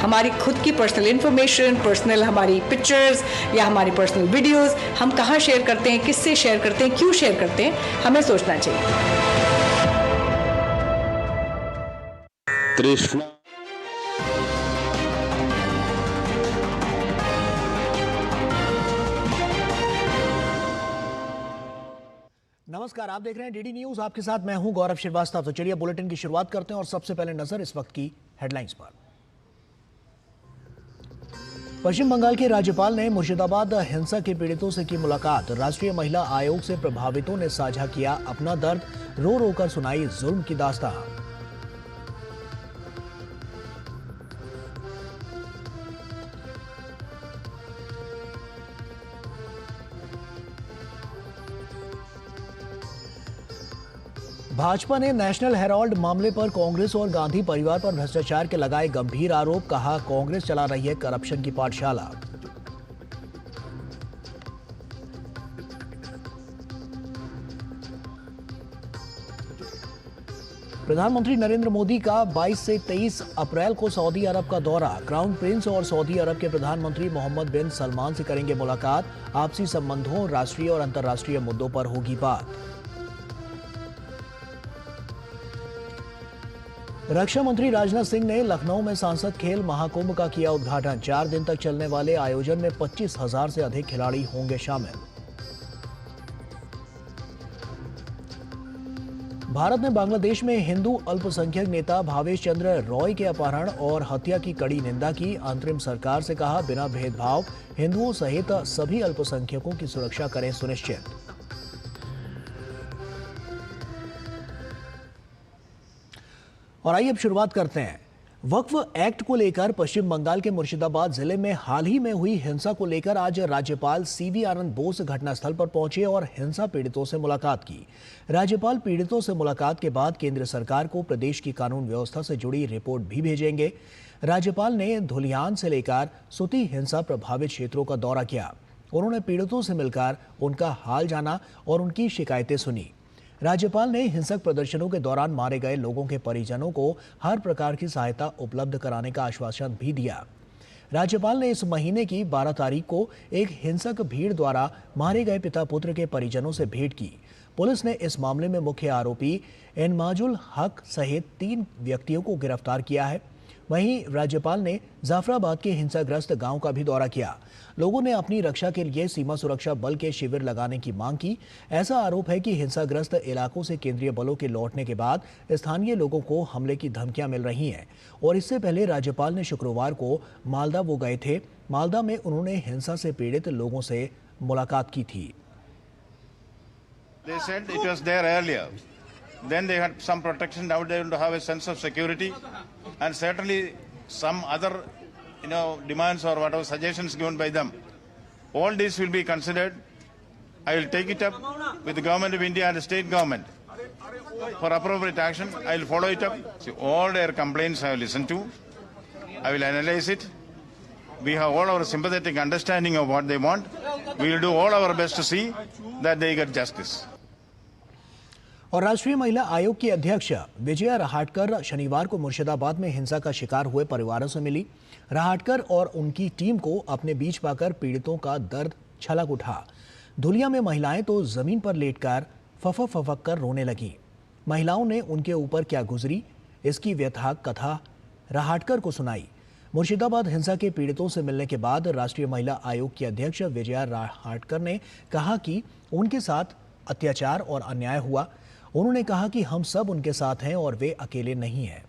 हमारी खुद की पर्सनल इंफॉर्मेशन, पर्सनल हमारी पिक्चर्स या हमारी पर्सनल वीडियोस हम कहाँ शेयर करते हैं, किससे शेयर करते हैं, क्यों शेयर करते हैं, हमें सोचना चाहिए। नमस्कार, आप देख रहे हैं डीडी न्यूज। आपके साथ मैं हूं गौरव श्रीवास्तव। तो चलिए बुलेटिन की शुरुआत करते हैं और सबसे पहले नजर इस वक्त की हेडलाइंस पर। पश्चिम बंगाल के राज्यपाल ने मुर्शिदाबाद हिंसा के पीड़ितों से की मुलाकात। राष्ट्रीय महिला आयोग से प्रभावितों ने साझा किया अपना दर्द, रो रो कर सुनाई जुल्म की दास्तान। भाजपा ने नेशनल हेराल्ड मामले पर कांग्रेस और गांधी परिवार पर भ्रष्टाचार के लगाए गंभीर आरोप। कहा, कांग्रेस चला रही है करप्शन की पाठशाला। प्रधानमंत्री नरेंद्र मोदी का 22 से 23 अप्रैल को सऊदी अरब का दौरा। क्राउन प्रिंस और सऊदी अरब के प्रधानमंत्री मोहम्मद बिन सलमान से करेंगे मुलाकात। आपसी संबंधों, राष्ट्रीय और अंतर्राष्ट्रीय मुद्दों पर होगी बात। रक्षा मंत्री राजनाथ सिंह ने लखनऊ में सांसद खेल महाकुंभ का किया उद्घाटन। 4 दिन तक चलने वाले आयोजन में 25,000 से अधिक खिलाड़ी होंगे शामिल। भारत ने बांग्लादेश में हिंदू अल्पसंख्यक नेता भावेश चंद्र रॉय के अपहरण और हत्या की कड़ी निंदा की। अंतरिम सरकार से कहा, बिना भेदभाव हिंदुओं सहित सभी अल्पसंख्यकों की सुरक्षा करें सुनिश्चित। और आइए अब शुरुआत करते हैं। वक्फ एक्ट को लेकर पश्चिम बंगाल के मुर्शिदाबाद जिले में हाल ही में हुई हिंसा को लेकर आज राज्यपाल सीवी आनंद बोस घटनास्थल पर पहुंचे और हिंसा पीड़ितों से मुलाकात की। राज्यपाल पीड़ितों से मुलाकात के बाद केंद्र सरकार को प्रदेश की कानून व्यवस्था से जुड़ी रिपोर्ट भी भेजेंगे। राज्यपाल ने धुलियान से लेकर सुती हिंसा प्रभावित क्षेत्रों का दौरा किया। उन्होंने पीड़ितों से मिलकर उनका हाल जाना और उनकी शिकायतें सुनी। राज्यपाल ने हिंसक प्रदर्शनों के दौरान मारे गए लोगों के परिजनों को हर प्रकार की सहायता उपलब्ध कराने का आश्वासन भी दिया। राज्यपाल ने इस महीने की 12 तारीख को एक हिंसक भीड़ द्वारा मारे गए पिता पुत्र के परिजनों से भेंट की। पुलिस ने इस मामले में मुख्य आरोपी एनमाजुल हक सहित 3 व्यक्तियों को गिरफ्तार किया है। वहीं राज्यपाल ने जाफराबाद के हिंसाग्रस्त गांव का भी दौरा किया। लोगों ने अपनी रक्षा के लिए सीमा सुरक्षा बल के शिविर लगाने की मांग की। ऐसा आरोप है कि हिंसाग्रस्त इलाकों से केंद्रीय बलों के लौटने के बाद स्थानीय लोगों को हमले की धमकियां मिल रही हैं। और इससे पहले राज्यपाल ने शुक्रवार को मालदा वो गए थे। मालदा में उन्होंने हिंसा से पीड़ित लोगों से मुलाकात की थी। They said it was there earlier. Then they had some protection. Now they don't have a sense of security, and certainly some other, demands or whatever suggestions given by them. All this will be considered. I will take it up with the government of India and the state government for appropriate action. I will follow it up. See, all their complaints I will listen to. I will analyze it. We have all our sympathetic understanding of what they want. We will do all our best to see that they get justice. और राष्ट्रीय महिला आयोग की अध्यक्ष विजया रहाटकर शनिवार को मुर्शिदाबाद में हिंसा का शिकार हुए परिवारों से मिली। रहाटकर और उनकी टीम को अपने बीच पाकर पीड़ितों का दर्द छलक उठा। धुलिया में महिलाएं तो जमीन पर लेटकर फफक फफक कर रोने लगी। महिलाओं ने उनके ऊपर क्या गुजरी, इसकी व्यथा कथा रहाटकर को सुनाई। मुर्शिदाबाद हिंसा के पीड़ितों से मिलने के बाद राष्ट्रीय महिला आयोग की अध्यक्ष विजया रहाटकर ने कहा कि उनके साथ अत्याचार और अन्याय हुआ। उन्होंने कहा कि हम सब उनके साथ हैं और वे अकेले नहीं हैं।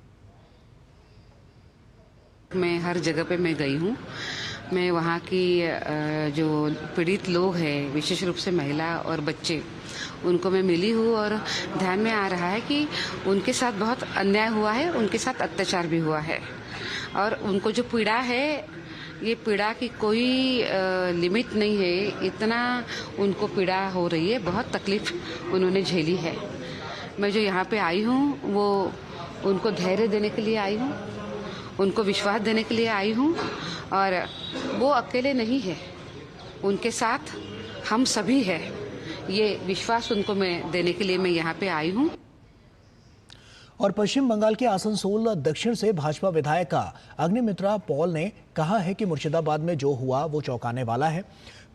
मैं हर जगह पे मैं गई हूँ। मैं वहाँ की जो पीड़ित लोग हैं, विशेष रूप से महिला और बच्चे, उनको मैं मिली हूँ और ध्यान में आ रहा है कि उनके साथ बहुत अन्याय हुआ है, उनके साथ अत्याचार भी हुआ है और उनको जो पीड़ा है, ये पीड़ा की कोई लिमिट नहीं है। इतना उनको पीड़ा हो रही है, बहुत तकलीफ उन्होंने झेली है। मैं जो यहाँ पे आई हूँ वो उनको धैर्य देने के लिए आई हूँ, उनको विश्वास देने के लिए आई हूँ और वो अकेले नहीं है, उनके साथ हम सभी हैं। ये विश्वास उनको मैं देने के लिए मैं यहाँ पे आई हूँ। और पश्चिम बंगाल के आसनसोल दक्षिण से भाजपा विधायक अग्निमित्रा पॉल ने कहा है कि मुर्शिदाबाद में जो हुआ वो चौंकाने वाला है।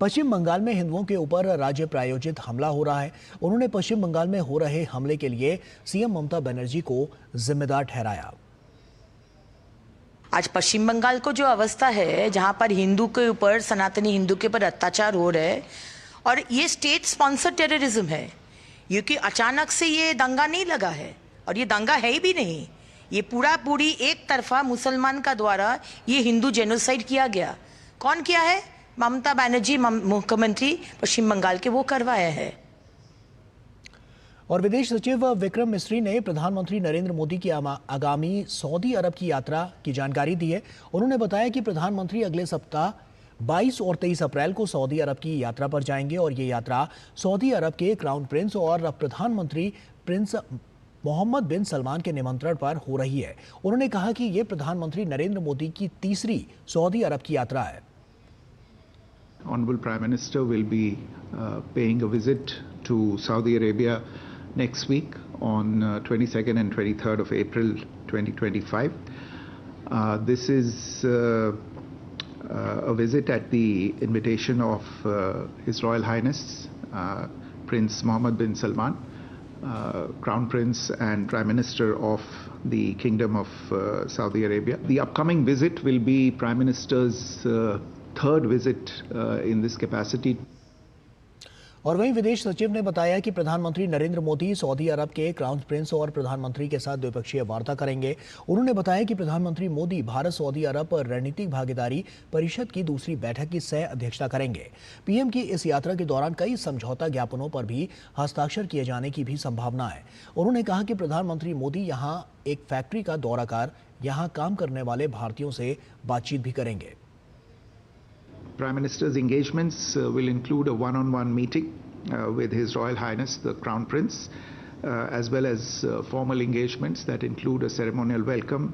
पश्चिम बंगाल में हिंदुओं के ऊपर राज्य प्रायोजित हमला हो रहा है। उन्होंने पश्चिम बंगाल में हो रहे हमले के लिए सीएम ममता बनर्जी को जिम्मेदार ठहराया। आज पश्चिम बंगाल को जो अवस्था है, जहां पर हिंदू के ऊपर, सनातनी हिंदू के ऊपर अत्याचार हो रहे हैं, और ये स्टेट स्पॉन्सर टेररिज्म है, क्योंकि अचानक से ये दंगा नहीं लगा है और ये दंगा है ही भी नहीं। ये पूरी एक तरफा मुसलमान का द्वारा ये हिंदू जेनोसाइड किया गया। कौन किया है? ममता बनर्जी मुख्यमंत्री पश्चिम बंगाल के, वो करवाया है। और विदेश सचिव विक्रम मिस्री ने प्रधानमंत्री नरेंद्र मोदी की आगामी सऊदी अरब की यात्रा की जानकारी दी है। उन्होंने बताया कि प्रधानमंत्री अगले सप्ताह 22 और 23 अप्रैल को सऊदी अरब की यात्रा पर जाएंगे और ये यात्रा सऊदी अरब के क्राउन प्रिंस और प्रधानमंत्री प्रिंस मोहम्मद बिन सलमान के निमंत्रण पर हो रही है। उन्होंने कहा कि ये प्रधानमंत्री नरेंद्र मोदी की तीसरी सऊदी अरब की यात्रा है। Honorable Prime Minister will be paying a visit to Saudi Arabia next week on 22nd and 23rd of April 2025. This is a visit at the invitation of His Royal Highness Prince Mohammed bin Salman, Crown Prince and Prime Minister of the Kingdom of Saudi Arabia. The upcoming visit will be Prime Minister's third visit in this capacity. और वहीं विदेश सचिव ने बताया कि प्रधानमंत्री Narendra Modi Saudi अरब के crown Prince और प्रधानमंत्री के साथ द्विपक्षीय वार्ता करेंगे। उन्होंने बताया कि प्रधानमंत्री मोदी भारत सऊदी अरब रणनीतिक भागीदारी परिषद की दूसरी बैठक की सह अध्यक्षता करेंगे। पीएम की इस यात्रा के दौरान कई समझौता ज्ञापनों पर भी हस्ताक्षर किए जाने की भी संभावना है। उन्होंने कहा कि प्रधानमंत्री मोदी यहाँ एक फैक्ट्री का दौरा कर यहाँ काम करने वाले भारतीयों से बातचीत भी करेंगे। Prime Minister's engagements will include a one-on-one meeting with His Royal Highness the Crown Prince, as well as formal engagements that include a ceremonial welcome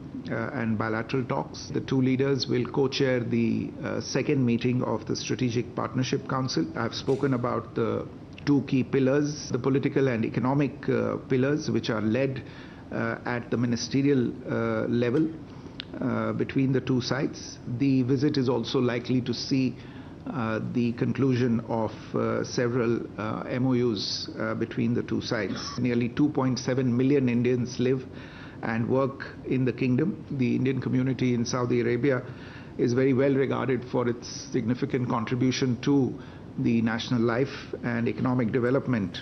and bilateral talks. The two leaders will co-chair the second meeting of the Strategic Partnership Council. I've spoken about the two key pillars, the political and economic pillars, which are led at the ministerial level between the two sides. The visit is also likely to see the conclusion of several MOUs between the two sides. Nearly 2.7 million Indians live and work in the kingdom. The Indian community in Saudi Arabia is very well regarded for its significant contribution to the national life and economic development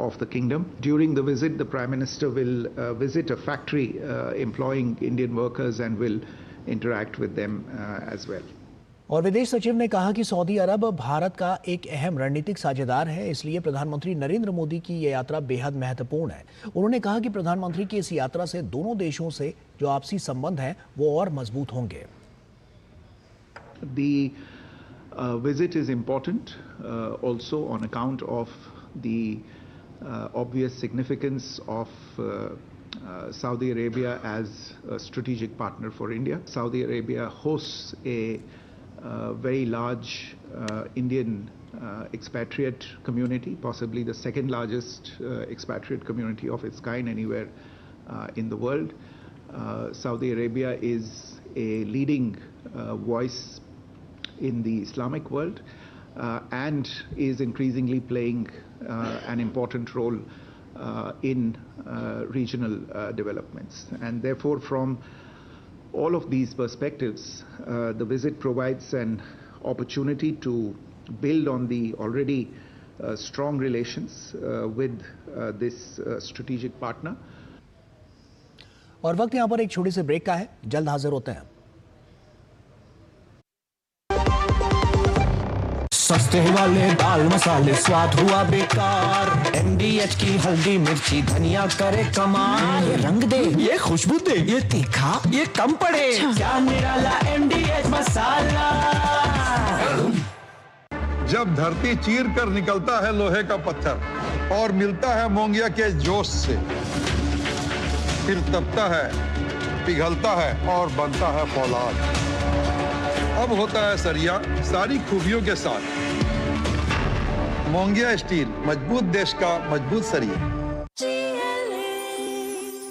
of the kingdom. During the visit, the Prime Minister will visit a factory employing Indian workers and will interact with them as well. और विदेश सचिव ने कहा कि Saudi अरब भारत का एक अहम रणनीतिक साझेदार है, इसलिए प्रधानमंत्री नरेंद्र मोदी की ये यात्रा बेहद महत्वपूर्ण है। उन्होंने कहा कि प्रधानमंत्री की इस यात्रा से दोनों देशों से जो आपसी संबंध हैं वो और मजबूत होंगे। Visit is important also on account of the obvious significance of Saudi Arabia as a strategic partner for India. Saudi Arabia hosts a very large Indian expatriate community, possibly the second largest expatriate community of its kind anywhere in the world. Saudi Arabia is a leading voice in the Islamic world and is increasingly playing an important role in regional developments. And therefore, from all of these perspectives, the visit provides an opportunity to build on the already strong relations with this strategic partner. और वक्त यहाँ पर एक छोटी सी break का है, जल्द हाजिर होते हैं। सस्ते वाले दाल मसाले स्वाद हुआ बेकार, MDH की हल्दी मिर्ची धनिया करे कमाल। ये रंग दे, ये खुशबू दे, ये तीखा, ये कम पड़े। क्या निराला MDH मसाला। जब धरती चीर कर निकलता है लोहे का पत्थर और मिलता है मोंगिया के जोश से, फिर तपता है, पिघलता है और बनता है फौलाद। अब होता है सरिया सारी खूबियों के साथ। मोंगिया स्टील, मजबूत देश का मजबूत सरिया।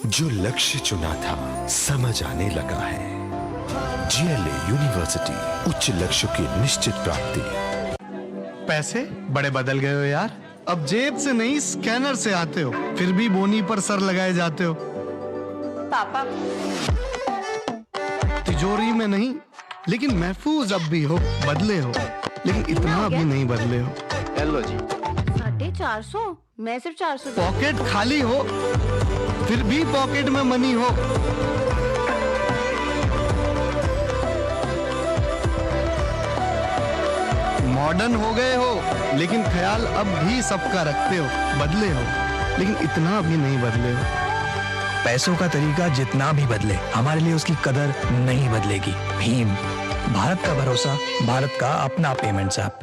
जो लक्ष्य चुना था समझ आने लगा है। GLA यूनिवर्सिटी, उच्च लक्ष्य की निश्चित प्राप्ति। पैसे बड़े बदल गए हो यार। अब जेब से नहीं स्कैनर से आते हो, फिर भी बोनी पर सर लगाए जाते हो। पापा तिजोरी में नहीं, लेकिन महफूज अब भी हो, बदले हो, लेकिन इतना भी नहीं बदले हो। हेलो जी। 450? मैं सिर्फ 400। पॉकेट खाली हो, फिर भी पॉकेट में मनी हो। मॉडर्न हो गए हो, लेकिन ख्याल अब भी सबका रखते हो। बदले हो, लेकिन इतना भी नहीं बदले हो। पैसों का तरीका जितना भी बदले, हमारे लिए उसकी कदर नहीं बदलेगी। भीम, भारत का भरोसा, भारत का अपना पेमेंट्स ऐप।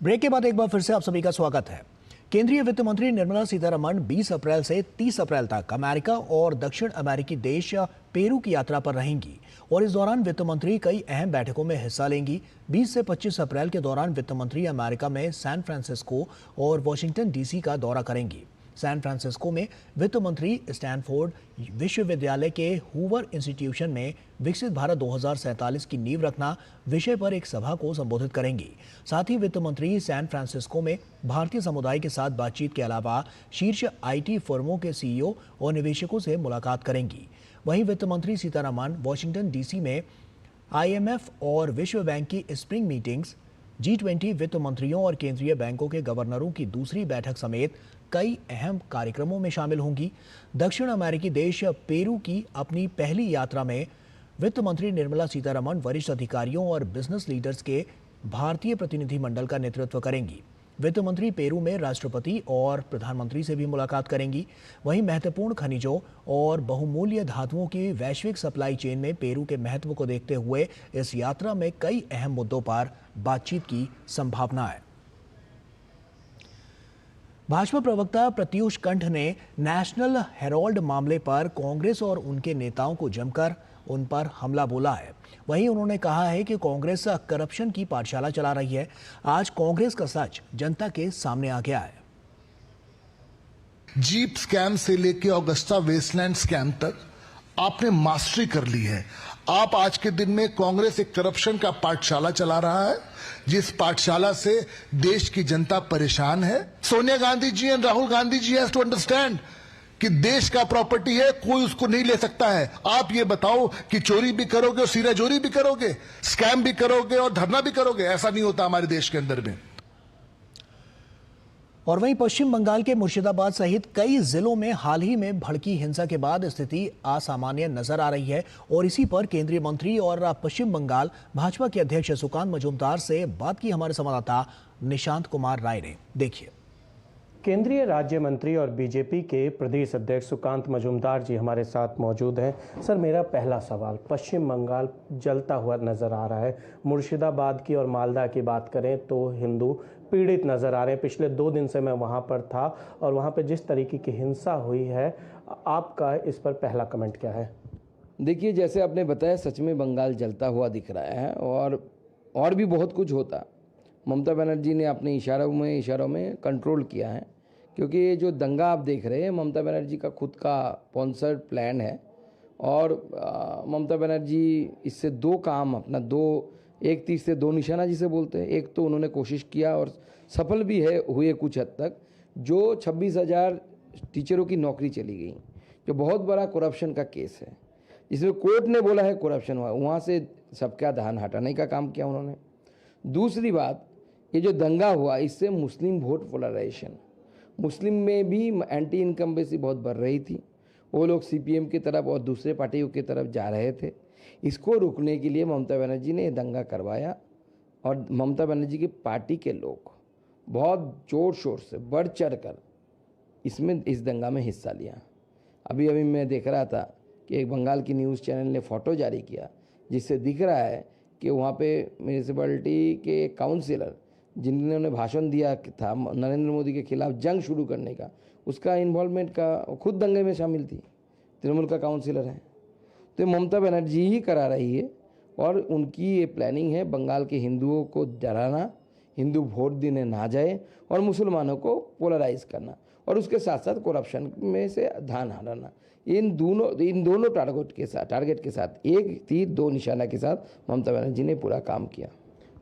ब्रेक के बाद एक बार फिर से आप सभी का स्वागत है। केंद्रीय वित्त मंत्री निर्मला सीतारमण 20 अप्रैल से 30 अप्रैल तक अमेरिका और दक्षिण अमेरिकी देश पेरू की यात्रा पर रहेंगी और इस दौरान वित्त मंत्री कई अहम बैठकों में हिस्सा लेंगी। 20 से 25 अप्रैल के दौरान वित्त मंत्री अमेरिका में सैन फ्रांसिस्को और वॉशिंगटन डीसी का दौरा करेंगी। सैन फ्रांसिस्को में वित्त मंत्री स्टैनफोर्ड विश्वविद्यालय के हूवर इंस्टीट्यूशन में विकसित भारत 2047 की नींव रखना विषय पर एक सभा को संबोधित करेंगी। साथ ही वित्त मंत्री सैन फ्रांसिस्को में भारतीय समुदाय के साथ बातचीत के अलावा शीर्ष IT फर्मों के CEO और निवेशकों से मुलाकात करेंगी। वहीं वित्त मंत्री सीतारमण वॉशिंगटन DC में IMF और विश्व बैंक की स्प्रिंग मीटिंग्स, G20 वित्त मंत्रियों और केंद्रीय बैंकों के गवर्नरों की दूसरी बैठक समेत कई अहम कार्यक्रमों में शामिल होंगी। दक्षिण अमेरिकी देश पेरू की अपनी पहली यात्रा में वित्त मंत्री निर्मला सीतारमण वरिष्ठ अधिकारियों और बिजनेस लीडर्स के भारतीय प्रतिनिधिमंडल का नेतृत्व करेंगी। वित्त मंत्री पेरू में राष्ट्रपति और प्रधानमंत्री से भी मुलाकात करेंगी। वहीं महत्वपूर्ण खनिजों और बहुमूल्य धातुओं की वैश्विक सप्लाई चेन में पेरू के महत्व को देखते हुए इस यात्रा में कई अहम मुद्दों पर बातचीत की संभावना है। भाजपा प्रवक्ता प्रत्युष कंठ ने नेशनल हेराल्ड मामले पर कांग्रेस और उनके नेताओं को जमकर उन पर हमला बोला है। वहीं उन्होंने कहा है कि कांग्रेस करप्शन की पाठशाला चला रही है। आज कांग्रेस का सच जनता के सामने आ गया है। जीप स्कैम से लेके ऑगस्टा वेस्टलैंड स्कैम तक आपने मास्टरी कर ली है। आप आज के दिन में कांग्रेस एक करप्शन का पाठशाला चला रहा है, जिस पाठशाला से देश की जनता परेशान है। Sonia Gandhi ji and Rahul Gandhi ji has to understand कि देश का प्रॉपर्टी है, कोई उसको नहीं ले सकता है। आप ये बताओ कि चोरी भी करोगे और सीधा चोरी भी करोगे, स्कैम भी करोगे और धरना भी करोगे, ऐसा नहीं होता हमारे देश के अंदर में। और वहीं पश्चिम बंगाल के मुर्शिदाबाद सहित कई जिलों में हाल ही में भड़की हिंसा के बाद स्थिति असामान्य नजर आ रही है और इसी पर केंद्रीय मंत्री और पश्चिम बंगाल भाजपा के अध्यक्ष सुकांत मजूमदार से बात की हमारे संवाददाता निशांत कुमार राय ने। देखिए। केंद्रीय राज्य मंत्री और बीजेपी के प्रदेश अध्यक्ष सुकांत मजूमदार जी हमारे साथ मौजूद हैं। सर, मेरा पहला सवाल, पश्चिम बंगाल जलता हुआ नज़र आ रहा है। मुर्शिदाबाद की और मालदा की बात करें तो हिंदू पीड़ित नज़र आ रहे हैं। पिछले 2 दिन से मैं वहां पर था और वहां पर जिस तरीके की हिंसा हुई है, आपका इस पर पहला कमेंट क्या है? देखिए, जैसे आपने बताया, सच में बंगाल जलता हुआ दिख रहा है और भी बहुत कुछ होता। ममता बनर्जी ने अपने इशारों में कंट्रोल किया है, क्योंकि ये जो दंगा आप देख रहे हैं, ममता बनर्जी का खुद का स्पॉन्सर्ड प्लान है और ममता बनर्जी इससे 2 काम अपना एक तीर से 2 निशाना जिसे बोलते हैं। एक तो उन्होंने कोशिश किया और सफल भी हुए कुछ हद तक, जो 26,000 टीचरों की नौकरी चली गई, जो बहुत बड़ा करप्शन का केस है, जिसमें कोर्ट ने बोला है करप्शन हुआ, वहाँ से सबका ध्यान हटाने का काम किया उन्होंने। दूसरी बात, ये जो दंगा हुआ, इससे मुस्लिम वोट पोलराइजेशन, मुस्लिम में भी एंटी इनकम्बेंसी बहुत बढ़ रही थी। वो लोग CPM की तरफ और दूसरे पार्टियों की तरफ जा रहे थे। इसको रोकने के लिए ममता बनर्जी ने ये दंगा करवाया और ममता बनर्जी की पार्टी के लोग बहुत जोर शोर से बढ़ चढ़ कर इस दंगा में हिस्सा लिया। अभी मैं देख रहा था कि एक बंगाल की न्यूज़ चैनल ने फ़ोटो जारी किया, जिससे दिख रहा है कि वहाँ पे म्यूनिसिपैलिटी के काउंसिलर जिन्होंने भाषण दिया था नरेंद्र मोदी के खिलाफ जंग शुरू करने का, उसका इन्वॉल्वमेंट का खुद दंगे में शामिल थी, तृणमूल का काउंसिलर है। तो ममता बनर्जी ही करा रही है और उनकी ये प्लानिंग है बंगाल के हिंदुओं को डराना, हिंदू वोट देने ना जाए और मुसलमानों को पोलराइज करना। और उसके साथ साथ करप्शन में से ध्यान हटाना, इन दोनों टारगेट के साथ एक तीर दो निशाना के साथ ममता बनर्जी ने पूरा काम किया।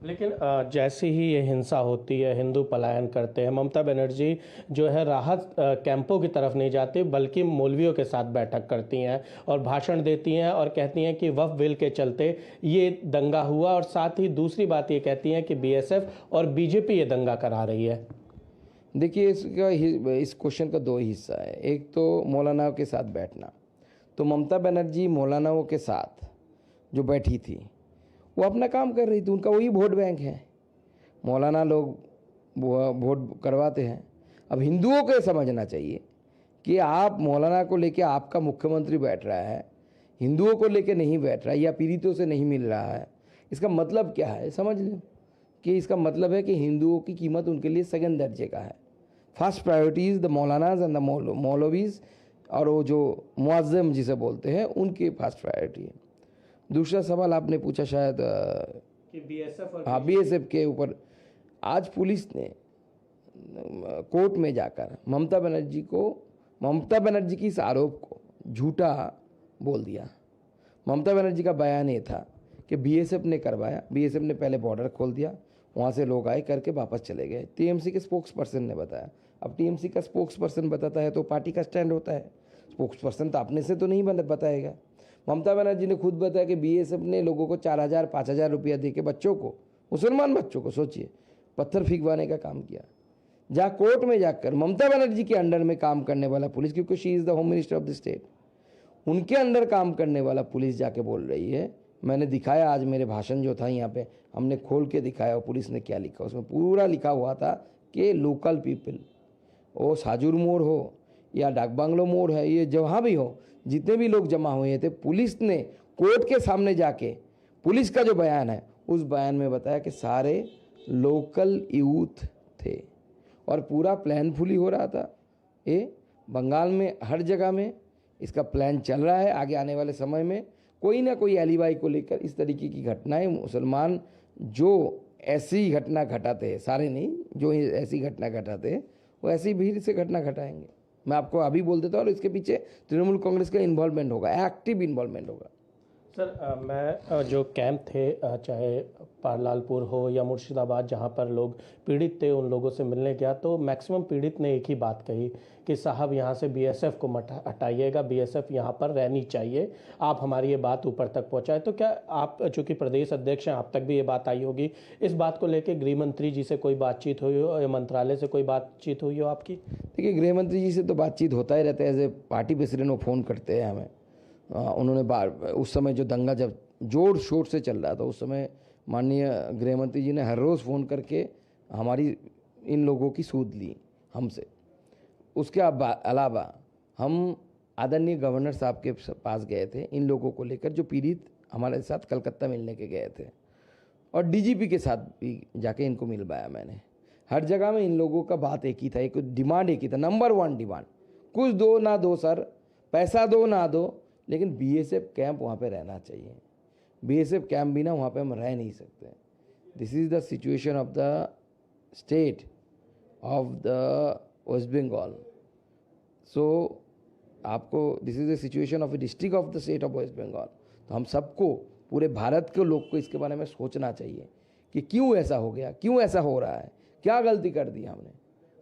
लेकिन जैसे ही ये हिंसा होती है, हिंदू पलायन करते हैं, ममता बनर्जी जो है राहत कैंपों की तरफ नहीं जाती बल्कि मौलवियों के साथ बैठक करती हैं और भाषण देती हैं और कहती हैं कि वक्फ बिल के चलते ये दंगा हुआ, और साथ ही दूसरी बात ये कहती हैं कि बीएसएफ और बीजेपी ये दंगा करा रही है। देखिए, इस क्वेश्चन का दो हिस्सा है। एक तो मौलानाओं के साथ बैठना, तो ममता बनर्जी मौलानाओं के साथ जो बैठी थी वो अपना काम कर रही थी, उनका वही वोट बैंक है। मौलाना लोग वोट करवाते हैं। अब हिंदुओं को समझना चाहिए कि आप मौलाना को लेके आपका मुख्यमंत्री बैठ रहा है, हिंदुओं को लेके नहीं बैठ रहा है या पीड़ितों से नहीं मिल रहा है, इसका मतलब क्या है समझ लो कि इसका मतलब है कि हिंदुओं की कीमत उनके लिए सेकंड दर्जे का है। First priority is the maulanas and the maulvis, और वो जो मुअज्जम जिसे बोलते हैं उनकी फर्स्ट प्रायोरिटी है। दूसरा सवाल आपने पूछा शायद कि बीएसएफ और बीएसएफ के ऊपर। आज पुलिस ने कोर्ट में जाकर ममता बनर्जी की इस आरोप को झूठा बोल दिया। ममता बनर्जी का बयान ये था कि बीएसएफ ने करवाया, बीएसएफ ने पहले बॉर्डर खोल दिया, वहाँ से लोग आए करके वापस चले गए। टीएमसी के स्पोक्स पर्सन ने बताया। अब टीएमसी का स्पोक्स पर्सन बताता है तो पार्टी का स्टैंड होता है, स्पोक्स पर्सन तो अपने से तो नहीं बताएगा। ममता बनर्जी ने खुद बताया कि बीएसएफ ने लोगों को 4,000 5,000 रुपया दे के बच्चों को, मुसलमान बच्चों को, सोचिए, पत्थर फेंकवाने का काम किया। जहाँ कोर्ट में जाकर ममता बनर्जी के अंडर में काम करने वाला पुलिस, क्योंकि she is the home minister of the state, उनके अंडर काम करने वाला पुलिस जाके बोल रही है। मैंने दिखाया आज मेरे भाषण जो था यहाँ पे, हमने खोल के दिखाया और पुलिस ने क्या लिखा, उसमें पूरा लिखा हुआ था कि लोकल पीपल, वो साजूर मोड़ हो या डाक बांग्लो मोड़ है, ये जहाँ भी हो, जितने भी लोग जमा हुए थे, पुलिस ने कोर्ट के सामने जाके, पुलिस का जो बयान है उस बयान में बताया कि सारे लोकल यूथ थे और पूरा प्लान फुली हो रहा था। ये बंगाल में हर जगह में इसका प्लान चल रहा है। आगे आने वाले समय में कोई ना कोई एलिबाई को लेकर इस तरीके की घटनाएं, मुसलमान जो ऐसी घटना घटाते हैं, सारे नहीं, जो ऐसी घटना घटाते हैं वो ऐसी भीड़ से घटना घटाएंगे। मैं आपको अभी बोल देता हूँ, और इसके पीछे तृणमूल कांग्रेस का इन्वॉल्वमेंट होगा, एक्टिव इन्वॉल्वमेंट होगा। सर, मैं जो कैंप थे, चाहे पारलालपुर हो या मुर्शिदाबाद, जहाँ पर लोग पीड़ित थे, उन लोगों से मिलने गया तो मैक्सिमम पीड़ित ने एक ही बात कही कि साहब यहाँ से बीएसएफ को मत हटाइएगा, बीएसएफ यहाँ पर रहनी चाहिए, आप हमारी ये बात ऊपर तक पहुँचाए। तो क्या आप चूँकि प्रदेश अध्यक्ष हैं, आप तक भी ये बात आई होगी, इस बात को लेकर गृह मंत्री जी से कोई बातचीत हुई हो या मंत्रालय से कोई बातचीत हुई हो आपकी? देखिए, गृह मंत्री जी से तो बातचीत होता ही रहता है, एज ए पार्टी प्रेसिडेंट वो फ़ोन करते हैं हमें। उन्होंने उस समय जो दंगा जब जोर शोर से चल रहा था, उस समय माननीय गृह मंत्री जी ने हर रोज़ फ़ोन करके हमारी इन लोगों की सूद ली हमसे। उसके अलावा हम आदरणीय गवर्नर साहब के पास गए थे इन लोगों को लेकर, जो पीड़ित हमारे साथ कलकत्ता मिलने के गए थे, और डीजीपी के साथ भी जाके इनको मिलवाया मैंने। हर जगह में इन लोगों का बात एक ही था, एक डिमांड एक ही था, नंबर 1 डिमांड, कुछ दो ना दो सर, पैसा दो ना दो, लेकिन बीएसएफ कैंप वहाँ पे रहना चाहिए। बीएसएफ कैंप बिना वहाँ पे हम रह नहीं सकते। This is the situation of the state of the West Bengal. So आपको, this is the situation of the district of the state of West Bengal. तो हम सबको, पूरे भारत के लोग को इसके बारे में सोचना चाहिए कि क्यों ऐसा हो गया, क्यों ऐसा हो रहा है, क्या गलती कर दी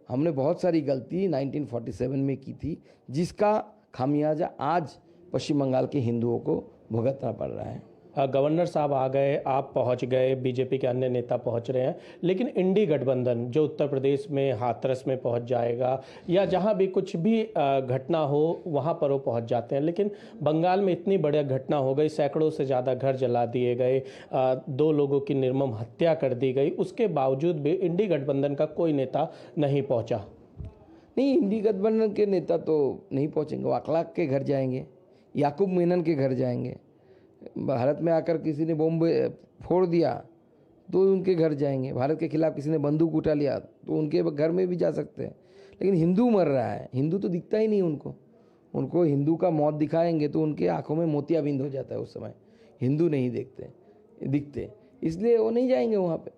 हमने बहुत सारी गलती 1947 में की थी, जिसका खामियाजा आज पश्चिम बंगाल के हिंदुओं को भुगतना पड़ रहा है। गवर्नर साहब आ गए, आप पहुंच गए, बीजेपी के अन्य नेता पहुंच रहे हैं, लेकिन इंडी गठबंधन जो उत्तर प्रदेश में हाथरस में पहुंच जाएगा या जहां भी कुछ भी घटना हो वहां पर वो पहुंच जाते हैं, लेकिन बंगाल में इतनी बड़ी घटना हो गई, सैकड़ों से ज़्यादा घर जला दिए गए, 2 लोगों की निर्मम हत्या कर दी गई, उसके बावजूद भी इंडी गठबंधन का कोई नेता नहीं पहुँचा। नहीं, इंडी गठबंधन के नेता तो नहीं पहुँचेंगे, वो अखलाक के घर जाएंगे, याकूब मेनन के घर जाएंगे। भारत में आकर किसी ने बम फोड़ दिया तो उनके घर जाएंगे, भारत के खिलाफ किसी ने बंदूक उठा लिया तो उनके घर में भी जा सकते हैं। लेकिन हिंदू मर रहा है, हिंदू तो दिखता ही नहीं उनको हिंदू का मौत दिखाएंगे तो उनके आंखों में मोतियाबिंद हो जाता है, उस समय हिंदू नहीं दिखते, इसलिए वो नहीं जाएंगे वहाँ पे।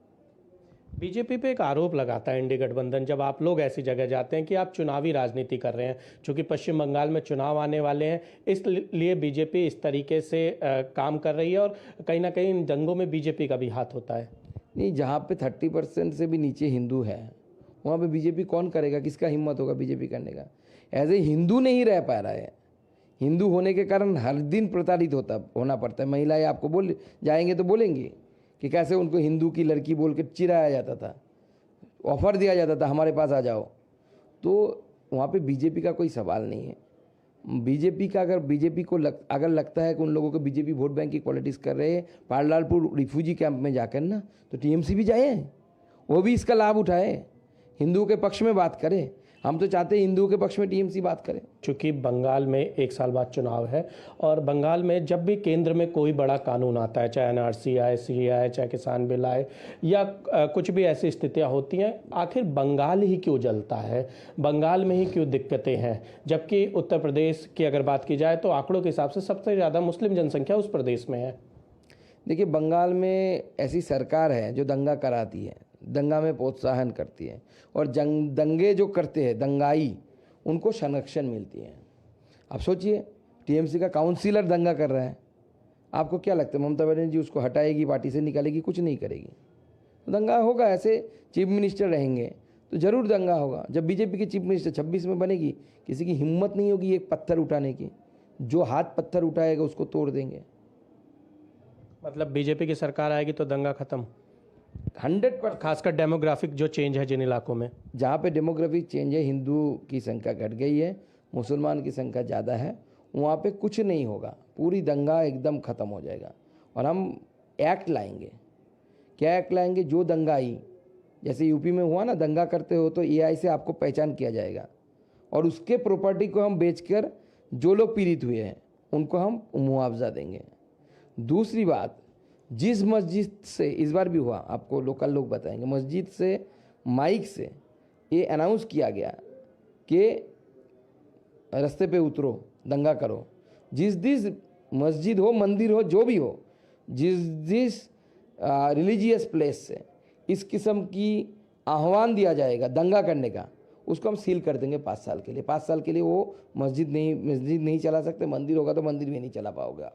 बीजेपी पे एक आरोप लगाता है इंडी गठबंधन, जब आप लोग ऐसी जगह जाते हैं कि आप चुनावी राजनीति कर रहे हैं, चूंकि पश्चिम बंगाल में चुनाव आने वाले हैं, इसलिए बीजेपी इस तरीके से काम कर रही है और कहीं ना कहीं इन दंगों में बीजेपी का भी हाथ होता है। नहीं, जहाँ पे 30% से भी नीचे हिंदू है वहाँ पे बीजेपी कौन करेगा? किसका हिम्मत होगा बीजेपी करने का? एज ए हिंदू नहीं रह पा रहा है। हिंदू होने के कारण हर दिन प्रताड़ित होना पड़ता है। महिलाएं आपको बोल जाएंगे तो बोलेंगी कि कैसे उनको हिंदू की लड़की बोल के चिढ़ाया जाता था, ऑफर दिया जाता था हमारे पास आ जाओ। तो वहाँ पे बीजेपी का कोई सवाल नहीं है। बीजेपी का अगर बीजेपी को अगर लगता है कि उन लोगों को बीजेपी वोट बैंक की पॉलिटिक्स कर रहे हैं, पारलालपुर रिफ्यूजी कैंप में जाकर ना, तो टीएमसी भी जाए, वो भी इसका लाभ उठाए, हिंदुओं के पक्ष में बात करे। हम तो चाहते हैं हिंदुओं के पक्ष में टीएमसी बात करे। चूँकि बंगाल में 1 साल बाद चुनाव है और बंगाल में जब भी केंद्र में कोई बड़ा कानून आता है, चाहे एनआरसी आए, सी आए, चाहे किसान बिल आए या कुछ भी ऐसी स्थितियां होती हैं, आखिर बंगाल ही क्यों जलता है? बंगाल में ही क्यों दिक्कतें हैं? जबकि उत्तर प्रदेश की अगर बात की जाए तो आंकड़ों के हिसाब से सबसे ज़्यादा मुस्लिम जनसंख्या उस प्रदेश में है। देखिए, बंगाल में ऐसी सरकार है जो दंगा कराती है, दंगा में प्रोत्साहन करती है और दंगे जो करते हैं दंगाई, उनको संरक्षण मिलती है। आप सोचिए, टीएमसी का काउंसिलर दंगा कर रहा है, आपको क्या लगता है ममता बनर्जी उसको हटाएगी, पार्टी से निकालेगी? कुछ नहीं करेगी। तो दंगा होगा। ऐसे चीफ मिनिस्टर रहेंगे तो ज़रूर दंगा होगा। जब बीजेपी की चीफ मिनिस्टर 26 में बनेगी, किसी की हिम्मत नहीं होगी एक पत्थर उठाने की। जो हाथ पत्थर उठाएगा उसको तोड़ देंगे। मतलब बीजेपी की सरकार आएगी तो दंगा खत्म 100%। खासकर डेमोग्राफिक जो चेंज है जिन इलाकों में, जहाँ पे डेमोग्राफिक चेंज है, हिंदू की संख्या घट गई है, मुसलमान की संख्या ज़्यादा है, वहाँ पे कुछ नहीं होगा। पूरी दंगा एकदम ख़त्म हो जाएगा। और हम एक्ट लाएंगे। क्या एक्ट लाएंगे? जो दंगाई, जैसे यूपी में हुआ ना, दंगा करते हो तो एआई से आपको पहचान किया जाएगा और उसके प्रॉपर्टी को हम बेचकर जो लोग पीड़ित हुए हैं उनको हम मुआवजा देंगे। दूसरी बात, जिस मस्जिद से इस बार भी हुआ, आपको लोकल लोग बताएंगे, मस्जिद से माइक से ये अनाउंस किया गया कि रास्ते पे उतरो, दंगा करो। जिस मस्जिद हो, मंदिर हो, जो भी हो, जिस रिलीजियस प्लेस से इस किस्म की आह्वान दिया जाएगा दंगा करने का, उसको हम सील कर देंगे 5 साल के लिए। 5 साल के लिए वो मस्जिद नहीं चला सकते। मंदिर होगा तो मंदिर भी नहीं चला पाओगा।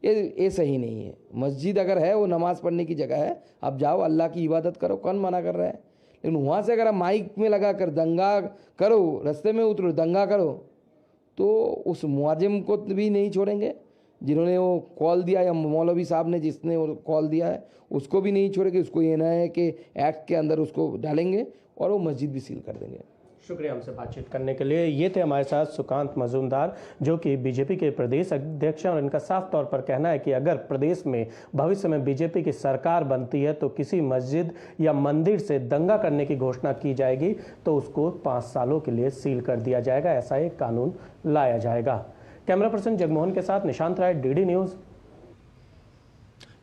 ये सही नहीं है। मस्जिद अगर है वो नमाज़ पढ़ने की जगह है, आप जाओ अल्लाह की इबादत करो, कौन मना कर रहा है? लेकिन वहाँ से अगर आप माइक में लगा कर दंगा करो, रास्ते में उतरो, दंगा करो, तो उस मुआजिम को भी नहीं छोड़ेंगे जिन्होंने वो कॉल दिया, या मौलवी साहब ने जिसने वो कॉल दिया है उसको भी नहीं छोड़ेंगे। उसको ये ना है कि एक्ट के अंदर उसको डालेंगे और वो मस्जिद भी सील कर देंगे। शुक्रिया हमसे बातचीत करने के लिए। ये थे हमारे साथ सुकांत मजूमदार, जो कि बीजेपी के प्रदेश अध्यक्ष हैं और इनका साफ तौर पर कहना है कि अगर प्रदेश में भविष्य में बीजेपी की सरकार बनती है तो किसी मस्जिद या मंदिर से दंगा करने की घोषणा की जाएगी तो उसको 5 सालों के लिए सील कर दिया जाएगा। ऐसा एक कानून लाया जाएगा। कैमरा पर्सन जगमोहन के साथ निशांत राय, डीडी न्यूज़।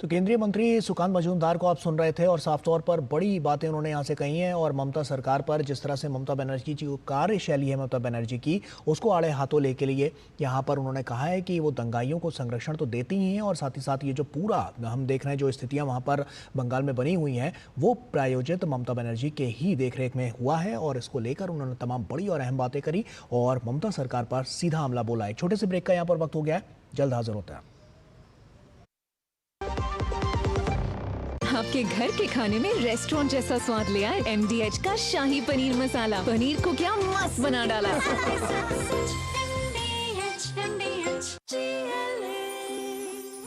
तो केंद्रीय मंत्री सुकांत मजूमदार को आप सुन रहे थे और साफ तौर पर बड़ी बातें उन्होंने यहाँ से कही हैं और ममता सरकार पर जिस तरह से ममता बनर्जी की जो कार्यशैली है ममता बनर्जी की, उसको आड़े हाथों लेके लिए यहाँ पर उन्होंने कहा है कि वो दंगाइयों को संरक्षण तो देती ही हैं और साथ ही साथ ये जो पूरा हम देख रहे हैं जो स्थितियाँ वहाँ पर बंगाल में बनी हुई हैं वो प्रायोजित ममता बनर्जी के ही देखरेख में हुआ है और इसको लेकर उन्होंने तमाम बड़ी और अहम बातें करी और ममता सरकार पर सीधा हमला बोला है। छोटे से ब्रेक का यहाँ पर वक्त हो गया है, जल्द हाजिर होता है। आपके घर के खाने में रेस्टोरेंट जैसा स्वाद ले आए MDH का शाही पनीर मसाला। पनीर को क्या मस्त बना डाला।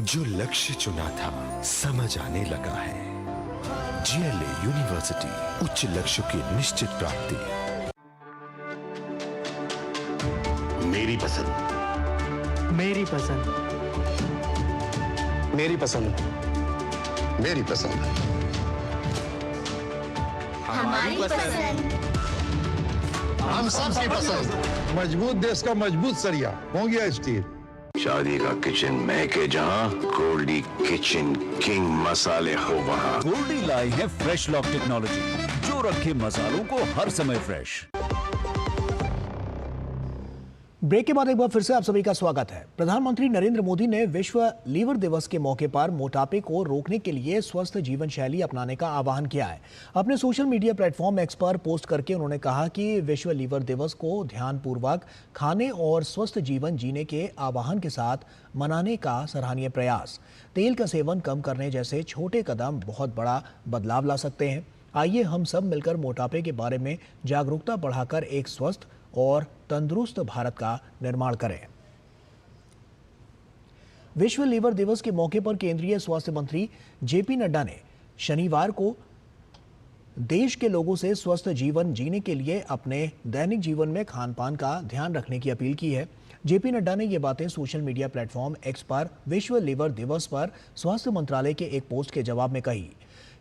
जो लक्ष्य चुना था समझ आने लगा है। GLA यूनिवर्सिटी, उच्च लक्ष्य की निश्चित प्राप्ति। मेरी पसंद, मेरी पसंद, मेरी पसंद, मेरी पसंद, हमारी पसंद, हम सबकी पसंद। मजबूत देश का मजबूत सरिया हो गया स्टील। शादी का किचन महके जहां, गोल्डी किचन किंग मसाले हो वहां। गोल्डी लाई है फ्रेश लॉक टेक्नोलॉजी जो रखे मसालों को हर समय फ्रेश। ब्रेक के बाद एक बार फिर से आप सभी का स्वागत है। प्रधानमंत्री नरेंद्र मोदी ने विश्व लीवर दिवस के मौके पर मोटापे को रोकने के लिए स्वस्थ जीवन शैली अपनाने का आह्वान किया है। अपने सोशल मीडिया प्लेटफॉर्म एक्स पर पोस्ट करके उन्होंने कहा कि विश्व लीवर दिवस को ध्यानपूर्वक खाने और स्वस्थ जीवन जीने के आह्वान के साथ मनाने का सराहनीय प्रयास। तेल का सेवन कम करने जैसे छोटे कदम बहुत बड़ा बदलाव ला सकते हैं। आइए हम सब मिलकर मोटापे के बारे में जागरूकता बढ़ाकर एक स्वस्थ और तंदुरुस्त भारत का निर्माण करें। विश्व लीवर दिवस के मौके पर केंद्रीय स्वास्थ्य मंत्री जेपी नड्डा ने शनिवार को देश के लोगों से स्वस्थ जीवन जीने के लिए अपने दैनिक जीवन में खान-पान का ध्यान रखने की अपील की है। जेपी नड्डा ने ये बातें सोशल मीडिया प्लेटफॉर्म एक्स पर विश्व लीवर दिवस पर स्वास्थ्य मंत्रालय के एक पोस्ट के जवाब में कही।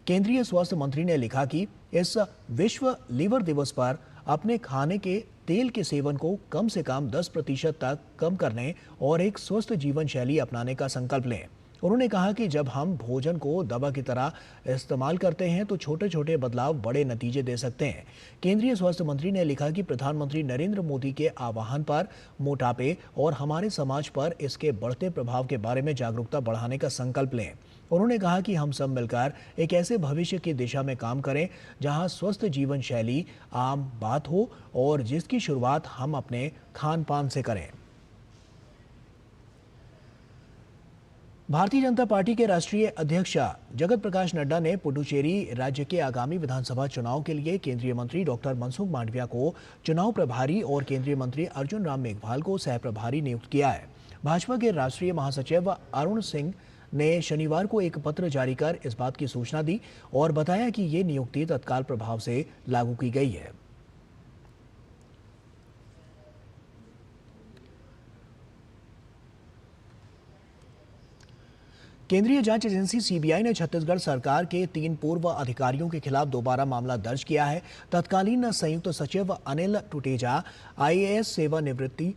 केंद्रीय स्वास्थ्य मंत्री ने लिखा कि इस विश्व लीवर दिवस पर अपने खाने के तेल के सेवन को कम से कम 10% तक कम करने और एक स्वस्थ जीवन शैली अपनाने का संकल्प लें। उन्होंने कहा कि जब हम भोजन को दवा की तरह इस्तेमाल करते हैं तो छोटे छोटे बदलाव बड़े नतीजे दे सकते हैं। केंद्रीय स्वास्थ्य मंत्री ने लिखा कि प्रधानमंत्री नरेंद्र मोदी के आह्वान पर मोटापे और हमारे समाज पर इसके बढ़ते प्रभाव के बारे में जागरूकता बढ़ाने का संकल्प लें। उन्होंने कहा कि हम सब मिलकर एक ऐसे भविष्य की दिशा में काम करें जहां स्वस्थ जीवन शैली आम बात हो और जिसकी शुरुआत हम अपने खान-पान से करें। भारतीय जनता पार्टी के राष्ट्रीय अध्यक्ष जगत प्रकाश नड्डा ने पुडुचेरी राज्य के आगामी विधानसभा चुनाव के लिए केंद्रीय मंत्री डॉक्टर मनसुख मांडविया को चुनाव प्रभारी और केंद्रीय मंत्री अर्जुन राम मेघवाल को सह प्रभारी नियुक्त किया है। भाजपा के राष्ट्रीय महासचिव अरुण सिंह ने शनिवार को एक पत्र जारी कर इस बात की सूचना दी और बताया कि ये नियुक्ति तत्काल प्रभाव से लागू की गई है। केंद्रीय जांच एजेंसी सीबीआई ने छत्तीसगढ़ सरकार के 3 पूर्व अधिकारियों के खिलाफ दोबारा मामला दर्ज किया है। तत्कालीन संयुक्त सचिव अनिल टुटेजा, आईएएस सेवानिवृत्ति,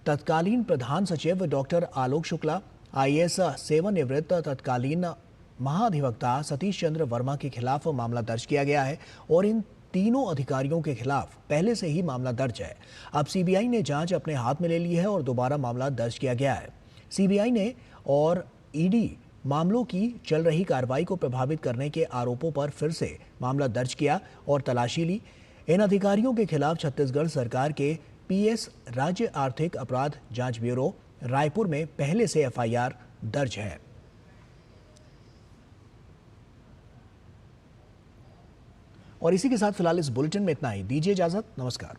तत्कालीन प्रधान सचिव डॉक्टर आलोक शुक्ला, आईएएस सेवानिवृत्त तत्कालीन महाधिवक्ता सतीश चंद्र वर्मा के खिलाफ मामला दर्ज किया गया है और इन तीनों अधिकारियों के खिलाफ पहले से ही मामला दर्ज है। अब सीबीआई ने जांच अपने हाथ में ले ली है और दोबारा मामला दर्ज किया गया है। सीबीआई ने और ईडी मामलों की चल रही कार्रवाई को प्रभावित करने के आरोपों पर फिर से मामला दर्ज किया और तलाशी ली। इन अधिकारियों के खिलाफ छत्तीसगढ़ सरकार के पीएस राज्य आर्थिक अपराध जांच ब्यूरो रायपुर में पहले से एफआईआर दर्ज है। और इसी के साथ फिलहाल इस बुलेटिन में इतना ही। दीजिए इजाजत। नमस्कार।